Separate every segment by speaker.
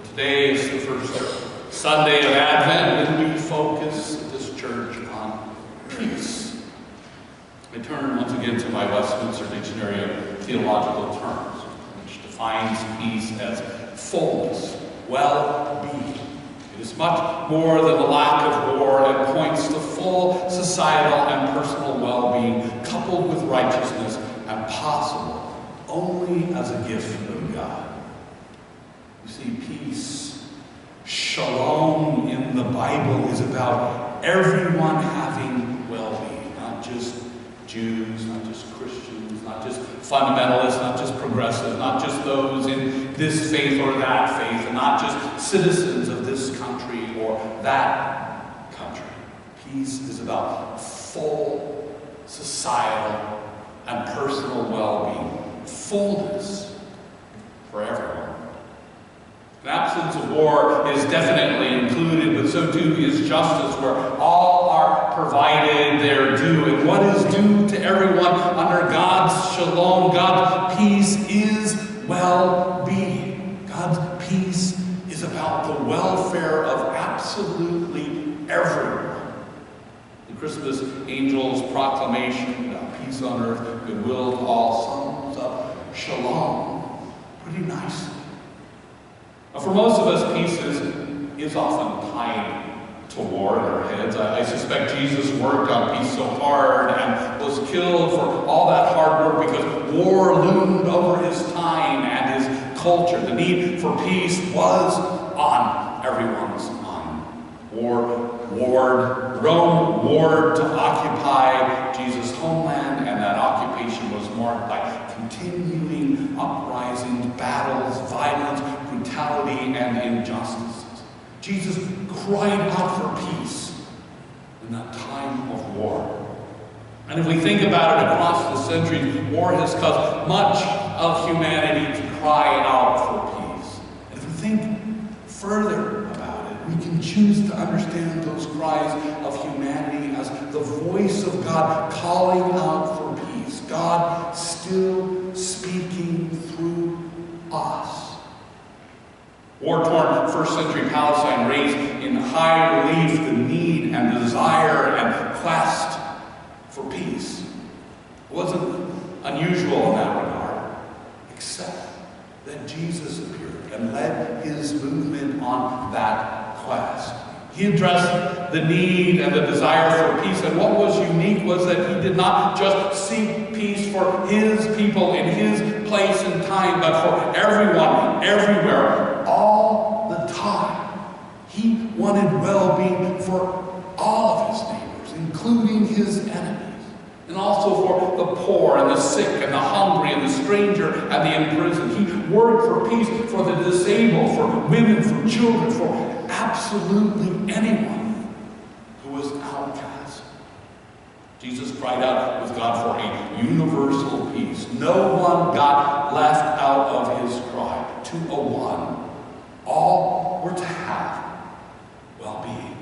Speaker 1: Today is the first Sunday of Advent, and we focus at this church on peace. I turn once again to my Westminster Dictionary of Theological Terms, which defines peace as fullness, well-being. It is much more than a lack of war and points to full societal and personal well-being, coupled with righteousness and possible only as a gift from God. You see, peace, shalom in the Bible is about everyone having well-being, not just Jews, not just Christians, not just fundamentalists, not just progressives, not just those in this faith or that faith, and not just citizens of this country or that country. Peace is about full societal and personal well-being, fullness for everyone. The absence of war is definitely included, but so too is justice, where all are provided their due. And what is due to everyone under God's shalom, God's peace, is well-being. God's peace is about the welfare of absolutely everyone. The Christmas angel's proclamation about peace on earth, goodwill to all, sums up shalom pretty nicely. For most of us, peace is often tied to war in our heads. I suspect Jesus worked on peace so hard and was killed for all that hard work because war loomed over his time and his culture. The need for peace was on everyone's mind. Rome warred to occupy Jesus' homeland, and that occupation was marked by continuing uprisings, battles, violence, brutality, and injustices. Jesus cried out for peace in that time of war. And if we think about it across the centuries, war has caused much of humanity to cry out for peace. And if we think further about it, we can choose to understand those cries of humanity as the voice of God calling out for peace. God still speaking through us. War-torn first-century Palestine raised in high relief the need and desire and quest for peace. It wasn't unusual in that regard, except that Jesus appeared and led his movement on that quest. He addressed the need and the desire for peace, and what was unique was that he did not just seek peace for his people in his place and time, but for everyone, everywhere, all the time. He wanted well-being for all of his neighbors, including his enemies, and also for the poor and the sick and the hungry and the stranger and the imprisoned. He worked for peace for the disabled, for women, for children, for absolutely anyone who was outcast. Jesus cried out with God for a universal peace. No one got left out of his cry. To a one, all were to have well-being.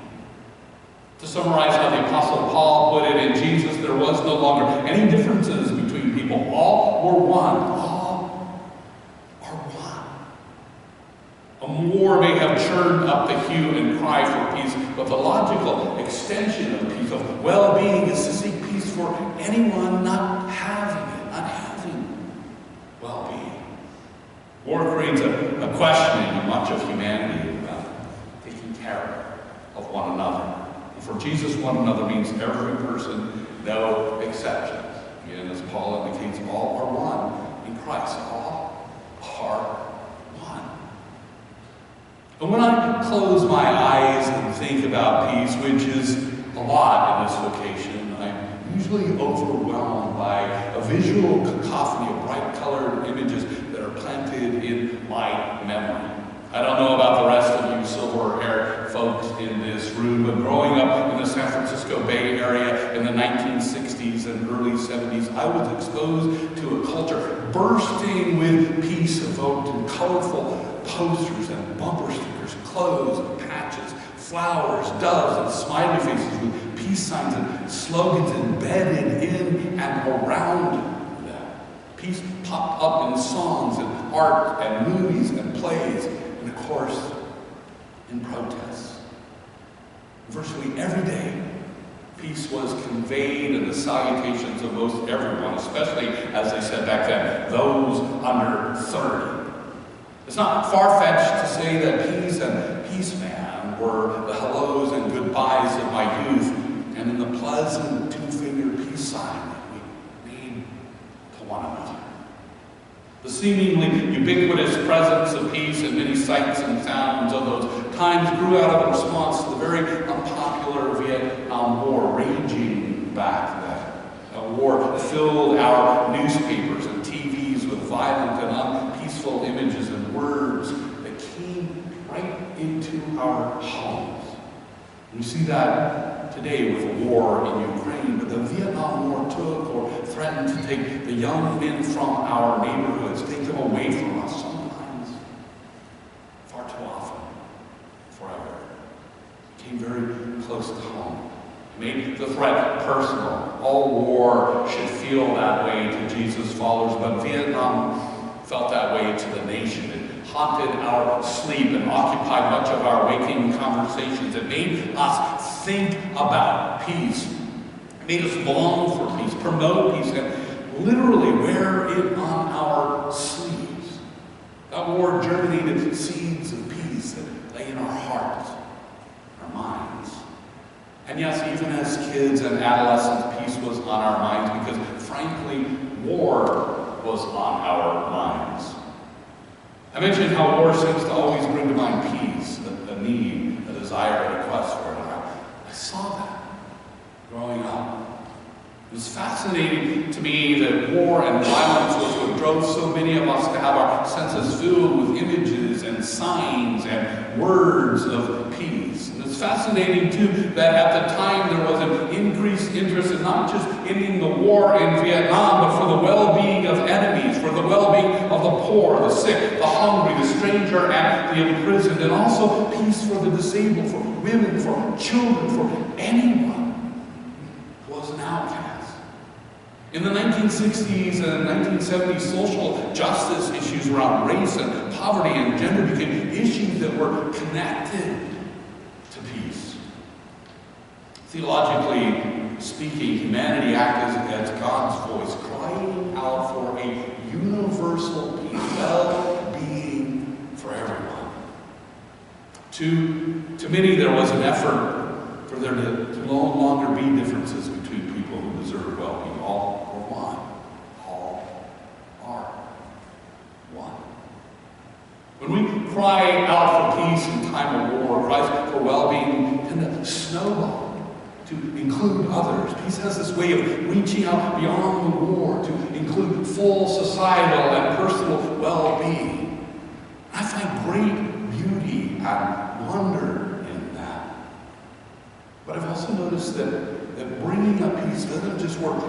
Speaker 1: To summarize how the Apostle Paul put it, in Jesus there was no longer any differences between people. All were one. All are one. A war may have churned up the hue and cry for peace, but the logical extension of peace, of well-being, is to seek peace for anyone not having it, not having well-being. War creates a questioning of much of humanity about taking care of one another. And for Jesus, one another means every person, no exceptions. Again, as Paul indicates, all are one in Christ. All are one. And when I close my eyes and think about peace, which is a lot in this vocation, I'm usually overwhelmed by a visual cacophony of bright-colored images that are planted in my memory. I don't know about the rest of you silver-haired folks in this room, but growing up in the San Francisco Bay Area in the 1960s and early 70s, I was exposed to a culture bursting with peace evoked in colorful posters and bumper stickers, clothes and patches, flowers, doves, and smiley faces with peace signs and slogans embedded in and around them. Peace popped up in songs and art and movies and plays. And of course, in protests. Virtually every day, peace was conveyed in the salutations of most everyone, especially, as they said back then, those under 30. It's not far-fetched to say that peace and peaceman were the hellos and goodbyes of my youth, and in the pleasant two-finger peace sign that we made to one another. The seemingly ubiquitous presence of peace in many sights and sounds of those times grew out of a response to the very unpopular Vietnam War raging back then. A war that filled our newspapers and TVs with violent and unpeaceful images and words that came right into our homes. We see that today with the war in Ukraine, but the Vietnam War took or threatened to take the young men from our neighborhoods, take them away from us, sometimes far too often, forever. It came very close to home. It made the threat personal. All war should feel that way to Jesus' followers, but Vietnam felt that way to the nation. It haunted our sleep and occupied much of our waking conversations. It made us think about peace. It made us long for peace, promote peace, and literally wear it on our sleeves. That war germinated seeds of peace that lay in our hearts, our minds. And yes, even as kids and adolescents, peace was on our minds because, frankly, war was on our minds. I mentioned how war seems to always bring to mind peace, a need, a desire, a request for it. I saw that growing up. It was fascinating to me that war and violence was what drove so many of us to have our senses filled with images and signs and words of peace. And it's fascinating, too, that at the time there was an increased interest in not just ending the war in Vietnam, but for the well-being of enemies, for the well-being of the poor, the sick, the hungry, the stranger, and the imprisoned, and also peace for the disabled, for women, for children, for anyone who was an outcast. In the 1960s and 1970s, social justice issues around race and poverty and gender became issues that were connected to peace. Theologically speaking, humanity acts as God's voice, crying out for a universal peace, well-being for everyone. To many, there was an effort for there to no longer be differences between people who deserve well-being. All are one. All are one. When we cry out for peace in time of war, cries for well-being tend to snowball to include others. Peace has this way of reaching out beyond the war to include full societal and personal well-being. I find great beauty and wonder in that. But I've also noticed that bringing up peace doesn't just work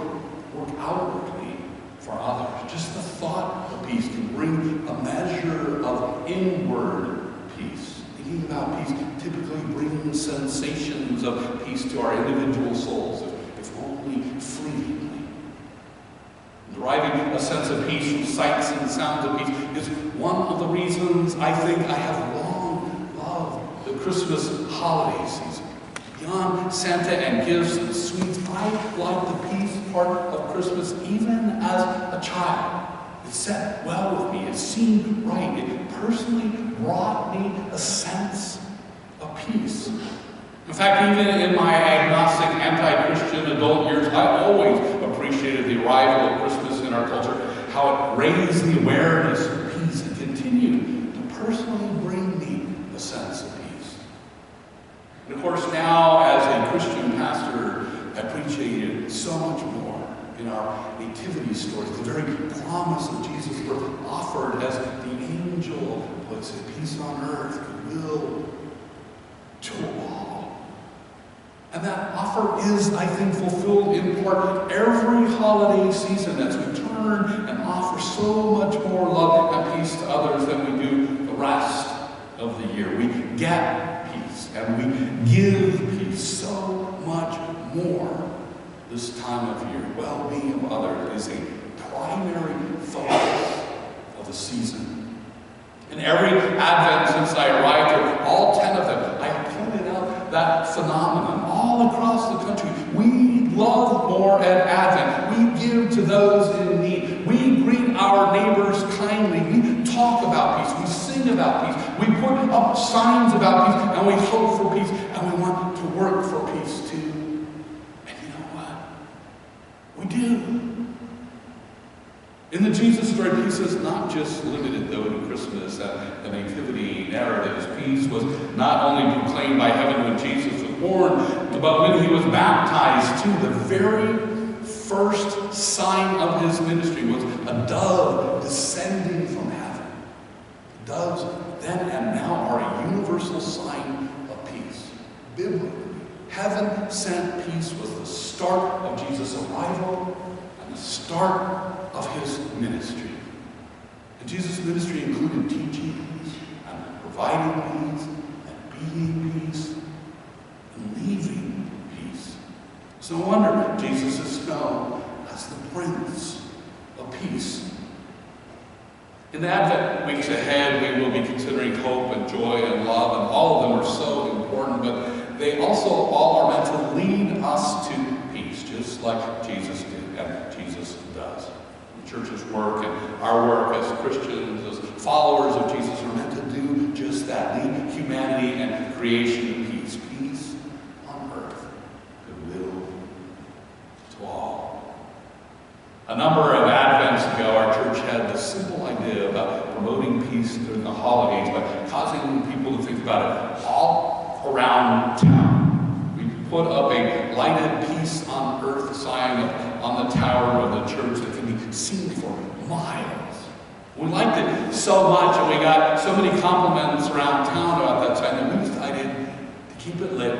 Speaker 1: outwardly for others. Just the thought of peace can bring a measure of inward peace. Thinking about peace typically brings sensations of peace to our individual souls, if only fleetingly. Deriving a sense of peace from sights and sounds of peace is one of the reasons I think I have long loved the Christmas holiday season. Beyond Santa and gifts and sweets, I like the peace part of Christmas even as a child. It sat well with me. It seemed right. It personally brought me a sense of peace. In fact, even in my agnostic, anti-Christian adult years, I always appreciated the arrival of Christmas in our culture, how it raised the awareness of peace and continued to personally bring me a sense of peace. And of course, now as a Christian pastor, I appreciate so much more in our nativity stories, the very promise of Jesus' birth offered as the angel puts it, peace on earth, goodwill to all. And that offer is, I think, fulfilled in part every holiday season as we turn and offer so much more love and peace to others than we do the rest of the year. We get peace and we give peace so much more this time of year. Well-being of others is a primary focus of the season. In every Advent since I arrived here, all 10 of them up signs about peace, and we hope for peace, and we want to work for peace too. And you know what? We do. In the Jesus story, peace is not just limited, though, to Christmas and the nativity narratives. Peace was not only proclaimed by heaven when Jesus was born, but when he was baptized too. The very first sign of his ministry was a dove descending from heaven. Doves then and now are a universal sign of peace. Biblically, heaven sent peace was the start of Jesus' arrival and the start of his ministry. And Jesus' ministry included teaching peace and providing peace and being peace and leaving peace. It's no wonder Jesus is known as the Prince of Peace. In the Advent weeks ahead, we will be considering hope and joy and love, and all of them are so important, but they also all are meant to lead us to peace, just like Jesus did and Jesus does. The church's work and our work as Christians, as followers of Jesus, are meant to do just that, lead humanity and creation to peace. Peace on earth, goodwill to all. A number of Advents ago, our church had the simple idea about promoting peace during the holidays by causing people to think about it all around town. We put up a lighted peace on earth sign on the tower of the church that can be seen for miles. We liked it so much, and we got so many compliments around town about that sign that we decided to keep it lit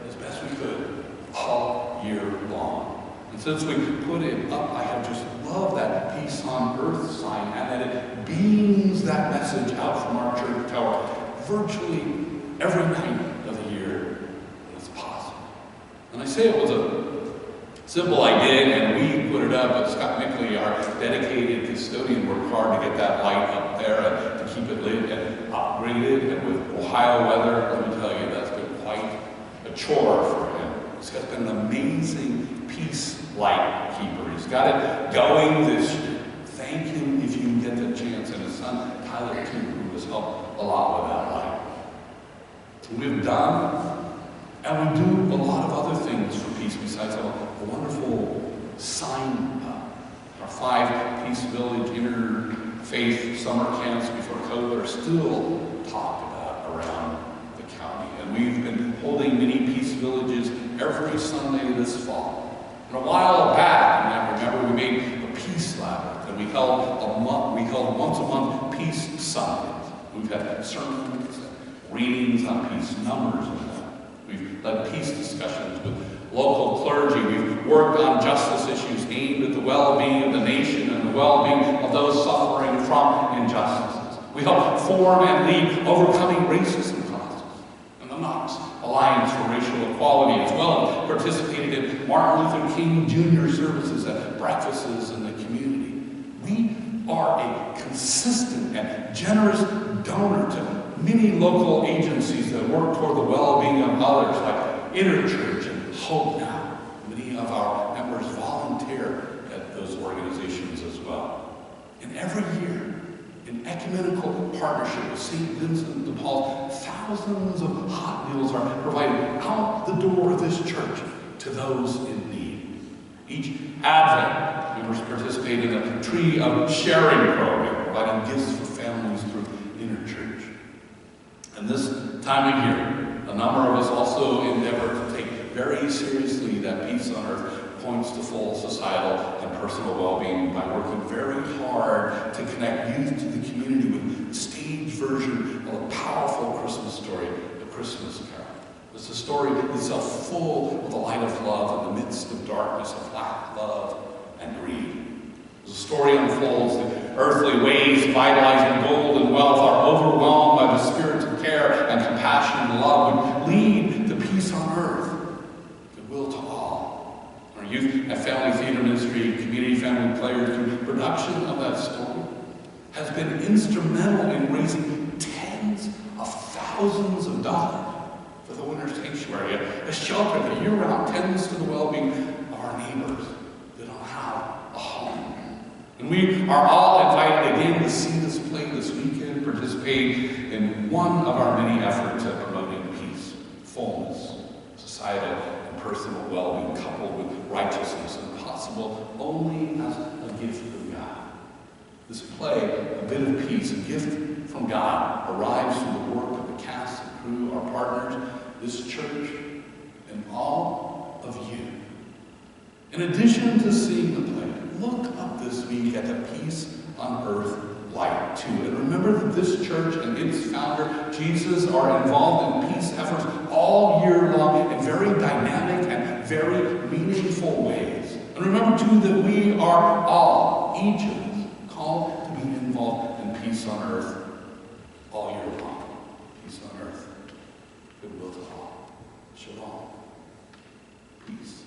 Speaker 1: as best we could all year long. And since we put it up, I have just loved that peace on earth sign, and that it beams that message out from our church tower virtually every night of the year when it's possible. And I say it was a simple idea, and we put it up, but Scott Mickley, our dedicated custodian, worked hard to get that light up there and to keep it lit and upgraded. And with Ohio weather, let me tell you, that's been quite a chore for him. He's got an amazing peace light keeper. He's got it going this year. Thank him if you can get the chance. And his son, Tyler, too, who has helped a lot with that light. We've done, and we do a lot of other things for peace besides a wonderful sign up. Our 5 Peace Village interfaith summer camps before COVID are still talked about around the county. And we've been holding mini Peace Villages every Sunday this fall. And a while back, and I remember we made a Peace Lab, and we held once a month Peace Sundays. We've had sermons, readings on peace, numbers of them. We've led peace discussions with local clergy. We've worked on justice issues aimed at the well-being of the nation and the well-being of those suffering from injustices. We help form and lead Overcoming Racism causes and the Knox Alliance for Racial Equality, as well as participated in Martin Luther King Jr. services at breakfasts in the community. We are a consistent and generous donor to many local agencies that work toward the well-being of others, like Interchurch and Hope Now. Many of our members volunteer at those organizations as well. And every year, in ecumenical partnership with St. Vincent de Paul, thousands of hot meals are provided out the door of this church to those in need. Each Advent, members participate in a Tree of Sharing program, providing gifts for families through Interchurch. And this time of year, a number of us also endeavor to take very seriously that peace on earth points to full societal and personal well-being by working very hard to connect youth to the community with a staged version of a powerful Christmas story, The Christmas Carol. It's a story itself full of the light of love in the midst of darkness, of lack, love, and greed. As the story unfolds, the earthly ways, vitalizing gold and wealth, are overwhelmed by the spirits of care and compassion and love, which lead to peace on earth, goodwill to all. Our youth and family theater ministry, community family players, through production of that story, has been instrumental in raising tens of thousands of dollars for the Winter Sanctuary, a shelter that year-round tends to the well-being of our neighbors that don't have a home. And we are all invited again to see this play this weekend, participate participate in one of our many efforts at promoting peace, fullness, societal and personal well-being, coupled with righteousness, and possible only as a gift from God. This play, A Bit of Peace, a gift from God, arrives through the work of the cast and crew, our partners, this church, and all of you. In addition to seeing the play, look up this week at the Peace on Earth Light too. And remember that this church and its founder, Jesus, are involved in peace efforts all year long in very dynamic and very meaningful ways. And remember too that we are all, each of us, called to be involved in peace on earth all year long. Peace on earth, goodwill to all. Shalom. Peace.